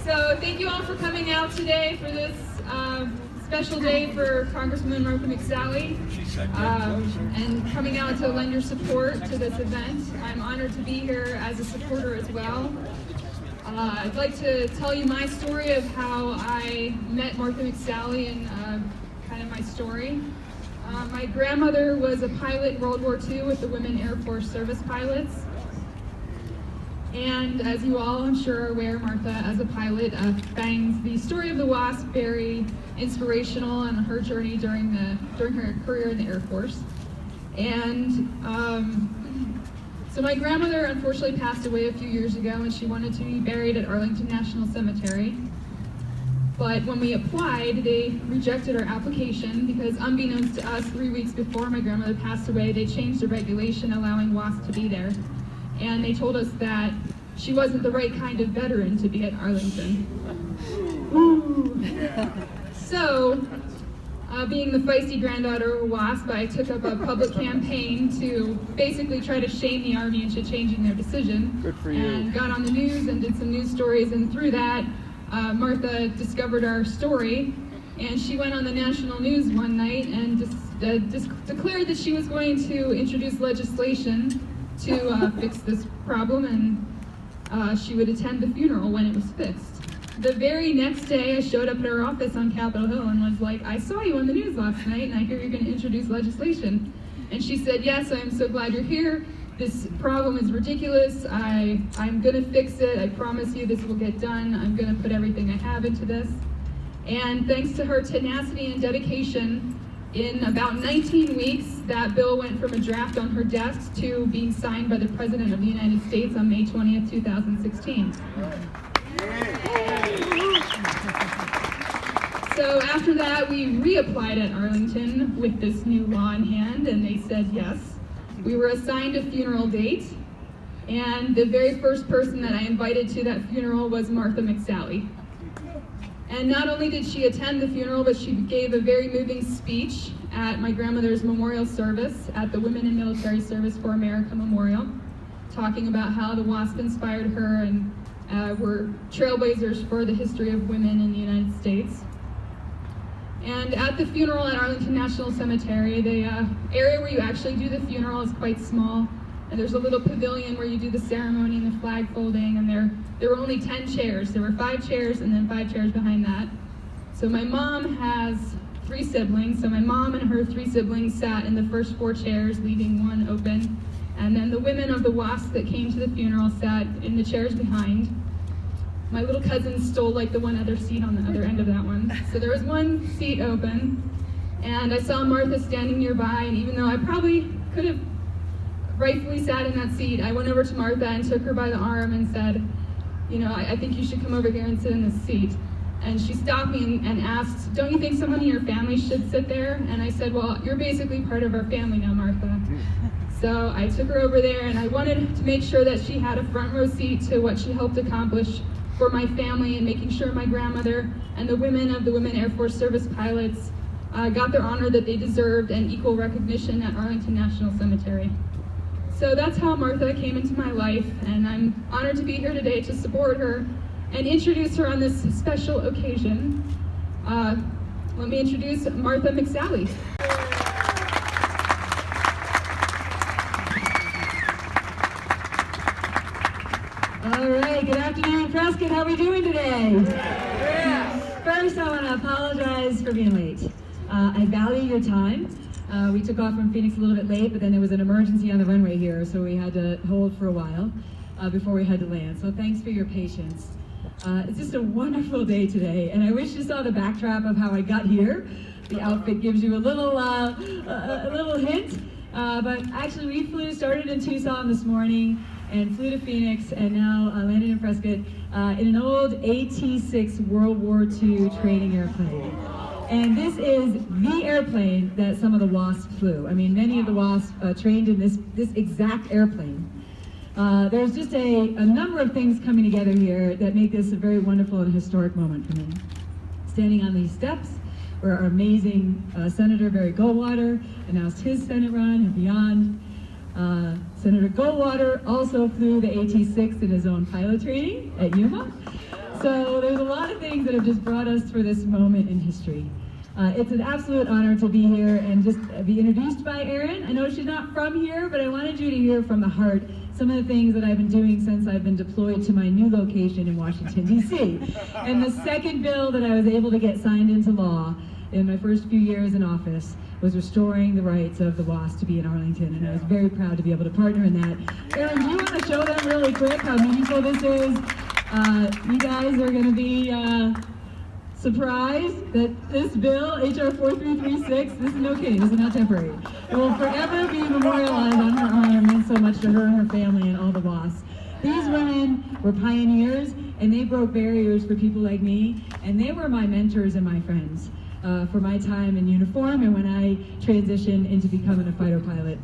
So thank you all for coming out today for this special day for Congresswoman Martha McSally, and coming out to lend your support to this event. I'm honored to be here as a supporter as well. I'd like to tell you my story of how I met Martha McSally and kind of my story. My grandmother was a pilot in World War II with the Women Air Force Service Pilots. And as you all, I'm sure, are aware, Martha, as a pilot, finds the story of the WASP very inspirational on her journey during her career in the Air Force. And so my grandmother unfortunately passed away a few years ago, and she wanted to be buried at Arlington National Cemetery. But when we applied, they rejected our application because, unbeknownst to us, 3 weeks before my grandmother passed away, they changed the regulation allowing WASP to be there. And they told us that she wasn't the right kind of veteran to be at Arlington. Ooh. So, being the feisty granddaughter of a WASP, I took up a public campaign to basically try to shame the Army into changing their decision. Good for you. And got on the news and did some news stories, and through that, Martha discovered our story, and she went on the national news one night and declared that she was going to introduce legislation to fix this problem, and she would attend the funeral when it was fixed. The very next day, I showed up at her office on Capitol Hill and was like, I saw you on the news last night, and I hear you're going to introduce legislation. And she said, yes, I'm so glad you're here. This problem is ridiculous. I'm going to fix it. I promise you this will get done. I'm going to put everything I have into this. And thanks to her tenacity and dedication, in about 19 weeks, that bill went from a draft on her desk to being signed by the President of the United States on May 20th, 2016. So after that, we reapplied at Arlington with this new law in hand, and they said yes. We were assigned a funeral date, and the very first person that I invited to that funeral was Martha McSally. And not only did she attend the funeral, but she gave a very moving speech at my grandmother's memorial service at the Women in Military Service for America Memorial, talking about how the WASP inspired her and were trailblazers for the history of women in the United States. And at the funeral at Arlington National Cemetery, the area where you actually do the funeral is quite small. And there's a little pavilion where you do the ceremony and the flag folding, and there were only 10 chairs. There were 5 chairs and then 5 chairs behind that. So my mom has 3 siblings, so my mom and her 3 siblings sat in the first 4 chairs, leaving 1 open. And then the women of the WASP that came to the funeral sat in the chairs behind. My little cousin stole like the one other seat on the other end of that one. So there was 1 seat open, and I saw Martha standing nearby, and even though I probably could have rightfully sat in that seat, I went over to Martha and took her by the arm and said, you know, I think you should come over here and sit in this seat. And she stopped me and asked, don't you think someone in your family should sit there? And I said, well, you're basically part of our family now, Martha. So I took her over there, and I wanted to make sure that she had a front row seat to what she helped accomplish for my family, and making sure my grandmother and the women of the Women Air Force Service Pilots got their honor that they deserved and equal recognition at Arlington National Cemetery. So that's how Martha came into my life, and I'm honored to be here today to support her and introduce her on this special occasion. Let me introduce Martha McSally. All right, good afternoon, Prescott. How are we doing today? First, I want to apologize for being late. I value your time. We took off from Phoenix a little bit late, but then there was an emergency on the runway here, so we had to hold for a while before we had to land. So thanks for your patience. It's just a wonderful day today, and I wish you saw the backdrop of how I got here. The outfit gives you a little hint, but actually we started in Tucson this morning and flew to Phoenix, and now landed in Prescott in an old AT-6 World War II training airplane. And this is the airplane that some of the WASP flew. I mean, many of the WASP trained in this exact airplane. There's just a number of things coming together here that make this a very wonderful and historic moment for me. Standing on these steps where our amazing Senator Barry Goldwater announced his Senate run and beyond. Senator Goldwater also flew the AT-6 in his own pilot training at Yuma. So there's a lot of things that have just brought us for this moment in history. It's an absolute honor to be here and just be introduced by Erin. I know she's not from here, but I wanted you to hear from the heart some of the things that I've been doing since I've been deployed to my new location in Washington, D.C. And the second bill that I was able to get signed into law in my first few years in office was restoring the rights of the WASP to be in Arlington, and I was very proud to be able to partner in that. Erin, do you want to show them really quick how meaningful this is? You guys are going to be surprised that this bill, H.R. 4336, this is no kidding, this is not temporary. It will forever be memorialized on her honor. It meant so much to her and her family and all the WASPs. These women were pioneers, and they broke barriers for people like me, and they were my mentors and my friends for my time in uniform and when I transitioned into becoming a fighter pilot.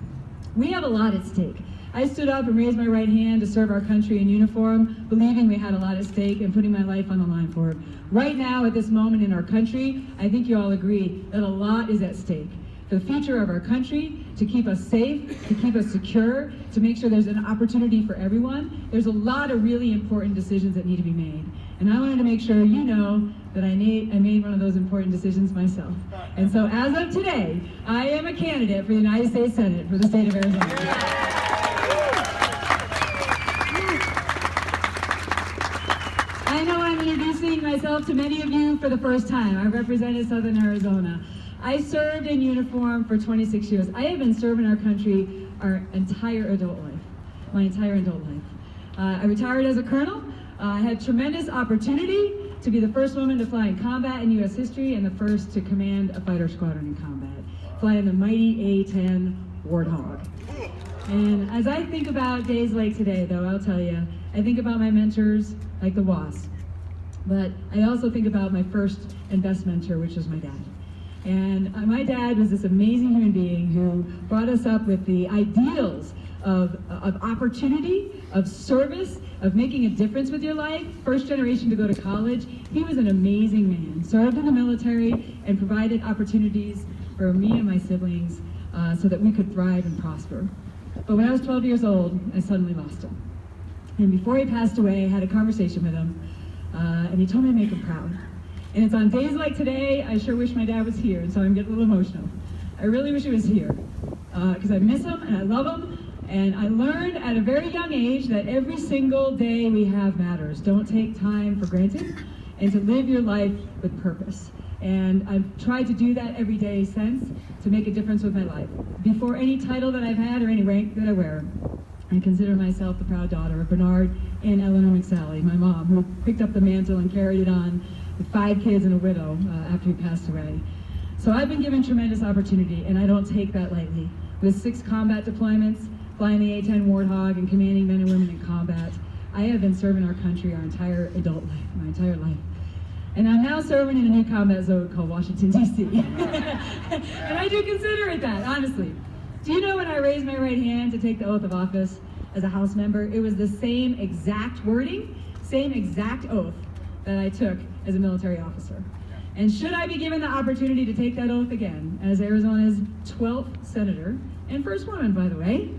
We have a lot at stake. I stood up and raised my right hand to serve our country in uniform, believing we had a lot at stake and putting my life on the line for it. Right now, at this moment in our country, I think you all agree that a lot is at stake. For the future of our country, to keep us safe, to keep us secure, to make sure there's an opportunity for everyone, there's a lot of really important decisions that need to be made. And I wanted to make sure you know that I made one of those important decisions myself. And so as of today, I am a candidate for the United States Senate for the state of Arizona. I know I'm introducing myself to many of you for the first time. I represented Southern Arizona. I served in uniform for 26 years. I have been serving our country our entire adult life, my entire adult life. I retired as a colonel. I had tremendous opportunity to be the first woman to fly in combat in U.S. history and the first to command a fighter squadron in combat, flying the mighty A-10 Warthog. And as I think about days like today, though, I'll tell you, I think about my mentors, like the WASP. But I also think about my first and best mentor, which was my dad. And my dad was this amazing human being who brought us up with the ideals of opportunity, of service, of making a difference with your life. First generation to go to college. He was an amazing man, served in the military, and provided opportunities for me and my siblings so that we could thrive and prosper. But when I was 12 years old, I suddenly lost him. And before he passed away, I had a conversation with him, and he told me to make him proud. And it's on days like today, I sure wish my dad was here, and so I'm getting a little emotional. I really wish he was here, because I miss him and I love him, and I learned at a very young age that every single day we have matters. Don't take time for granted, and to live your life with purpose. And I've tried to do that every day since, to make a difference with my life. Before any title that I've had or any rank that I wear, I consider myself the proud daughter of Bernard and Eleanor McSally, my mom, who picked up the mantle and carried it on with 5 kids and a widow after he passed away. So I've been given tremendous opportunity, and I don't take that lightly. With 6 combat deployments, flying the A-10 Warthog, and commanding men and women in combat, I have been serving our country our entire adult life, my entire life. And I'm now serving in a new combat zone called Washington, D.C. And I do consider it that, honestly. Do you know when I raised my right hand to take the oath of office as a House member, it was the same exact wording, same exact oath that I took as a military officer. And should I be given the opportunity to take that oath again as Arizona's 12th senator, and first woman, by the way,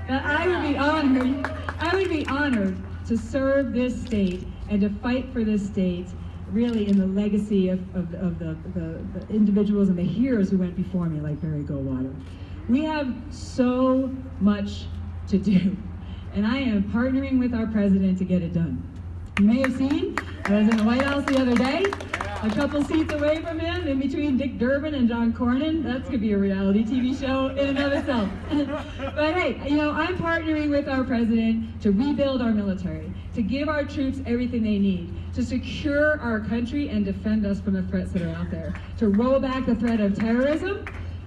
I would be honored to serve this state and to fight for this state really in the legacy of the individuals and the heroes who went before me, like Barry Goldwater. We have so much to do, and I am partnering with our president to get it done. You may have seen, I was in the White House the other day, a couple seats away from him, in between Dick Durbin and John Cornyn. That's gonna be a reality TV show in and of itself. But hey, I'm partnering with our president to rebuild our military, to give our troops everything they need, to secure our country and defend us from the threats that are out there, to roll back the threat of terrorism,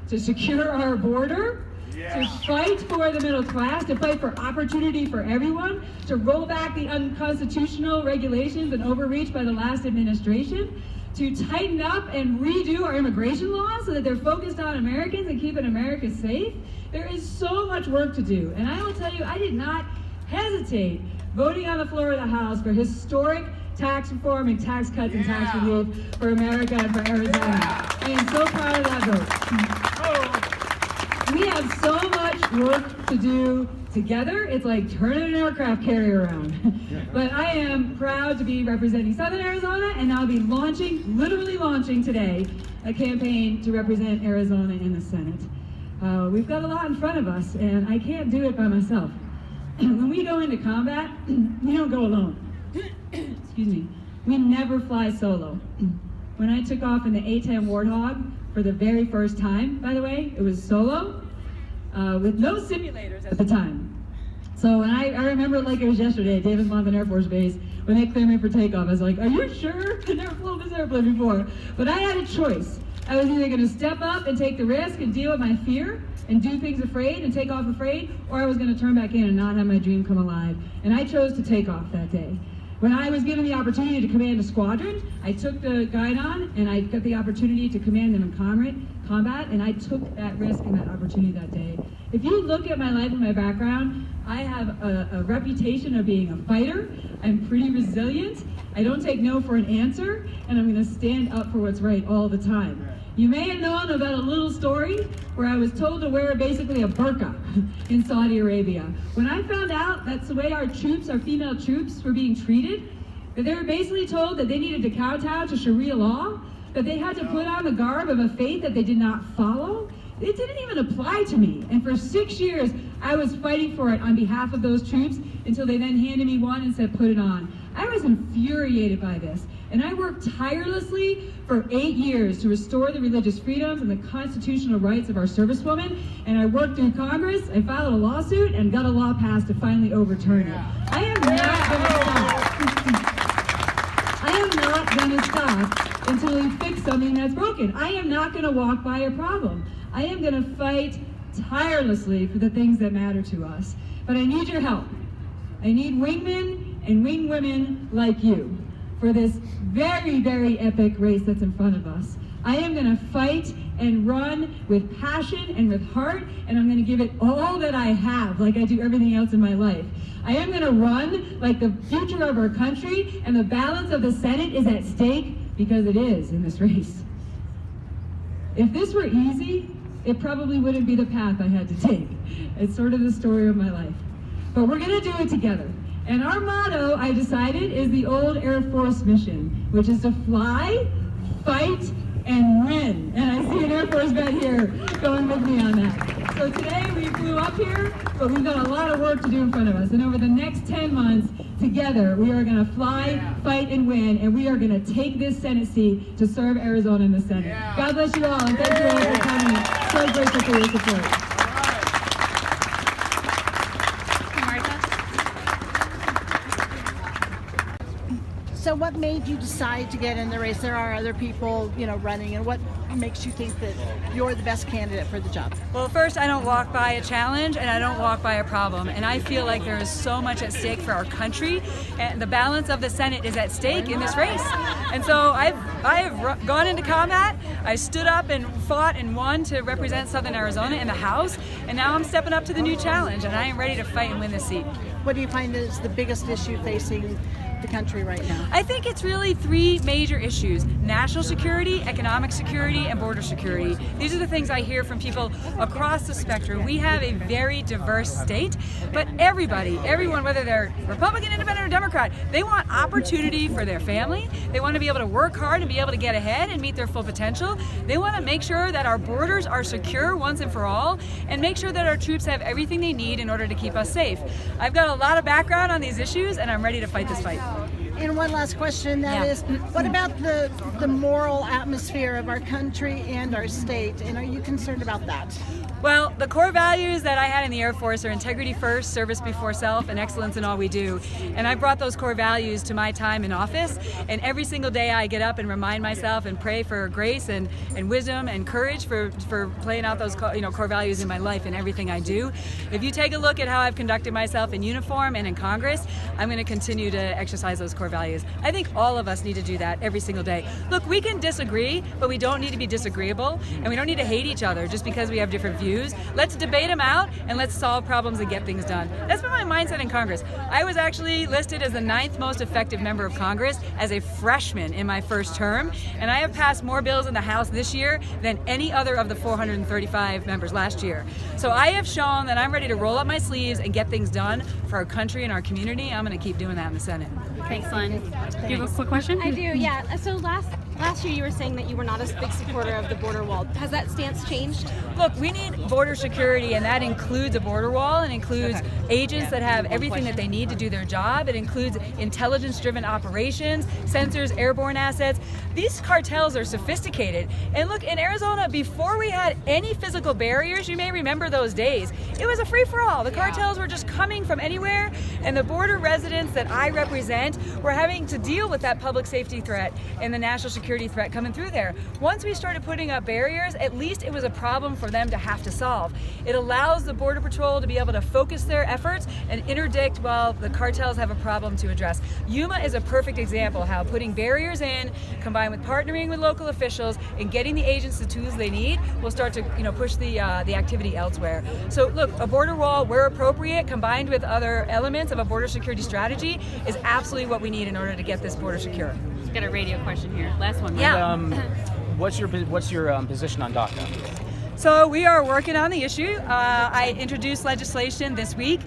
to secure our border, to fight for the middle class, to fight for opportunity for everyone, to roll back the unconstitutional regulations and overreach by the last administration, to tighten up and redo our immigration laws so that they're focused on Americans and keeping America safe. There is so much work to do. And I will tell you, I did not hesitate voting on the floor of the House for historic tax reform and tax cuts and tax relief for America and for Arizona. I am so proud of that vote. We have so much work to do together. It's like turning an aircraft carrier around. But I am proud to be representing Southern Arizona, and I'll be literally launching today, a campaign to represent Arizona in the Senate. We've got a lot in front of us, and I can't do it by myself. When we go into combat, we don't go alone. Excuse me. We never fly solo. When I took off in the A-10 Warthog for the very first time, by the way, it was solo, with no simulators at the time. So when I remember it like it was yesterday at Davis-Monthan Air Force Base, when they cleared me for takeoff, I was like, are you sure? I've never flown this airplane before. But I had a choice. I was either going to step up and take the risk and deal with my fear and do things afraid and take off afraid, or I was going to turn back in and not have my dream come alive. And I chose to take off that day. When I was given the opportunity to command a squadron, I took the guidon and I got the opportunity to command them in combat, and I took that risk and that opportunity that day. If you look at my life and my background, I have a reputation of being a fighter. I'm pretty resilient. I don't take no for an answer, and I'm going to stand up for what's right all the time. You may have known about a little story where I was told to wear basically a burqa in Saudi Arabia. When I found out that's the way our troops, our female troops, were being treated, that they were basically told that they needed to kowtow to Sharia law, that they had to put on the garb of a faith that they did not follow, it didn't even apply to me. And for 6 years, I was fighting for it on behalf of those troops until they then handed me one and said, put it on. I was infuriated by this. And I worked tirelessly for 8 years to restore the religious freedoms and the constitutional rights of our servicewomen. And I worked through Congress, I filed a lawsuit, and got a law passed to finally overturn it. I am not going to stop. I am not going to stop until we fix something that's broken. I am not going to walk by a problem. I am going to fight tirelessly for the things that matter to us. But I need your help. I need wingmen and wingwomen like you for this very, very epic race that's in front of us. I am going to fight and run with passion and with heart, and I'm going to give it all that I have, like I do everything else in my life. I am going to run like the future of our country, and the balance of the Senate is at stake, because it is in this race. If this were easy, it probably wouldn't be the path I had to take. It's sort of the story of my life. But we're going to do it together. And our motto, I decided, is the old Air Force mission, which is to fly, fight, and win. And I see an Air Force vet here going with me on that. So today we flew up here, but we've got a lot of work to do in front of us. And over the next 10 months, together, we are going to fly, fight, and win, and we are going to take this Senate seat to serve Arizona in the Senate. God bless you all, and thank you all for coming. So grateful for your support. So what made you decide to get in the race? There are other people, running, and what makes you think that you're the best candidate for the job? Well, first, I don't walk by a challenge, and I don't walk by a problem, and I feel like there is so much at stake for our country, and the balance of the Senate is at stake in this race. And so I have gone into combat. I stood up and fought and won to represent Southern Arizona in the House, and now I'm stepping up to the new challenge, and I am ready to fight and win this seat. What do you find is the biggest issue facing the country right now? I think it's really three major issues: national security, economic security, and border security. These are the things I hear from people across the spectrum. We have a very diverse state, but everyone, whether they're Republican, Independent, or Democrat, they want opportunity for their family. They want to be able to work hard and be able to get ahead and meet their full potential. They want to make sure that our borders are secure once and for all, and make sure that our troops have everything they need in order to keep us safe. I've got a lot of background on these issues, and I'm ready to fight this fight. And one last question, that is, what about the moral atmosphere of our country and our state, and are you concerned about that? Well, the core values that I had in the Air Force are integrity first, service before self, and excellence in all we do. And I brought those core values to my time in office, and every single day I get up and remind myself and pray for grace and wisdom and courage for playing out those core values in my life and everything I do. If you take a look at how I've conducted myself in uniform and in Congress, I'm going to continue to exercise those core core values. I think all of us need to do that every single day. Look, we can disagree, but we don't need to be disagreeable, and we don't need to hate each other just because we have different views. Let's debate them out, and let's solve problems and get things done. That's been my mindset in Congress. I was actually listed as the 9th most effective member of Congress as a freshman in my first term, and I have passed more bills in the House this year than any other of the 435 members last year. So I have shown that I'm ready to roll up my sleeves and get things done for our country and our community. I'm going to keep doing that in the Senate. Thanks, Lynn. Do you have a quick question? I do, yeah. So last year you were saying that you were not a big supporter of the border wall. Has that stance changed? Look, we need border security, and that includes a border wall. It includes agents that have everything that they need to do their job. It includes intelligence-driven operations, sensors, airborne assets. These cartels are sophisticated. And look, in Arizona, before we had any physical barriers, you may remember those days, it was a free-for-all. The cartels were just coming from anywhere, and the border residents that I represent were having to deal with that public safety threat and the national security threat coming through there. Once we started putting up barriers, at least it was a problem for them to have to solve. It allows the Border Patrol to be able to focus their efforts and interdict while the cartels have a problem to address. Yuma is a perfect example how putting barriers in, combined with partnering with local officials and getting the agents the tools they need, will start to push the activity elsewhere. So look, a border wall where appropriate, combined with other elements of a border security strategy, is absolutely what we need in order to get this border secure. Let's get a radio question here. Last one. Yeah. What's your position on DACA? So we are working on the issue. I introduced legislation this week.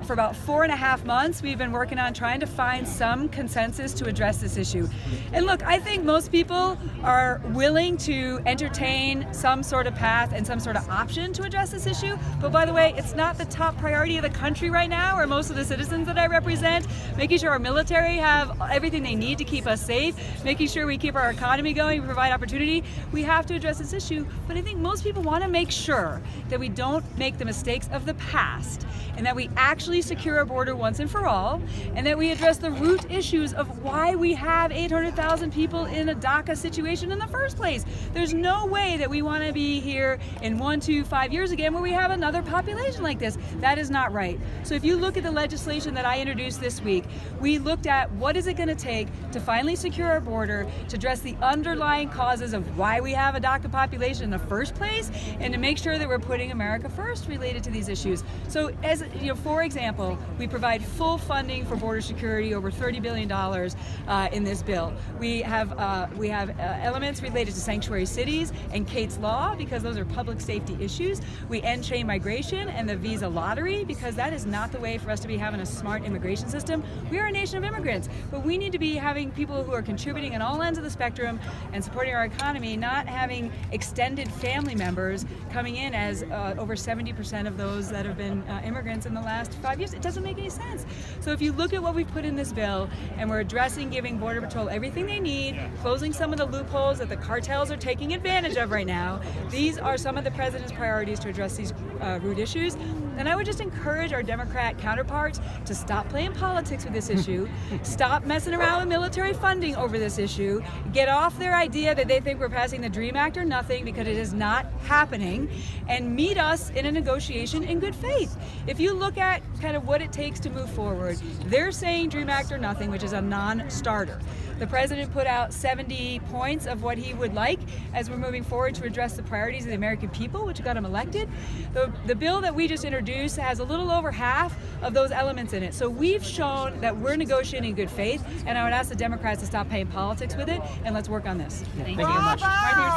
For about 4.5 months, we've been working on trying to find some consensus to address this issue. And look, I think most people are willing to entertain some sort of path and some sort of option to address this issue. But by the way, it's not the top priority of the country right now, or most of the citizens that I represent. Making sure our military have everything they need to keep us safe, making sure we keep our economy going, we provide opportunity. We have to address this issue. But I think most people want to make sure that we don't make the mistakes of the past, and that we actually secure our border once and for all, and that we address the root issues of why we have 800,000 people in a DACA situation in the first place. There's no way that we want to be here in 1, 2, 5 years again where we have another population like this. That is not right. So if you look at the legislation that I introduced this week, we looked at what is it going to take to finally secure our border, to address the underlying causes of why we have a DACA population in the first place, and to make sure that we're putting America first related to these issues. So as for example, we provide full funding for border security, over $30 billion in this bill. We have elements related to sanctuary cities and Kate's Law, because those are public safety issues. We end chain migration and the visa lottery, because that is not the way for us to be having a smart immigration system. We are a nation of immigrants, but we need to be having people who are contributing on all ends of the spectrum and supporting our economy, not having extended family members coming in, as over 70% of those that have been immigrants in the last 5 years. It doesn't make any sense. So if you look at what we've put in this bill, and we're addressing giving Border Patrol everything they need, closing some of the loopholes that the cartels are taking advantage of right now, these are some of the president's priorities to address these root issues. And I would just encourage our Democrat counterparts to stop playing politics with this issue, stop messing around with military funding over this issue, get off their idea that they think we're passing the DREAM Act or nothing, because it is not happening, and meet us in a negotiation in good faith. If you look at kind of what it takes to move forward, they're saying DREAM Act or nothing, which is a non-starter. The president put out 70 points of what he would like as we're moving forward to address the priorities of the American people, which got him elected. The bill that we just introduced has a little over half of those elements in it. So we've shown that we're negotiating in good faith, and I would ask the Democrats to stop playing politics with it, and let's work on this. Thank you very much. Martha,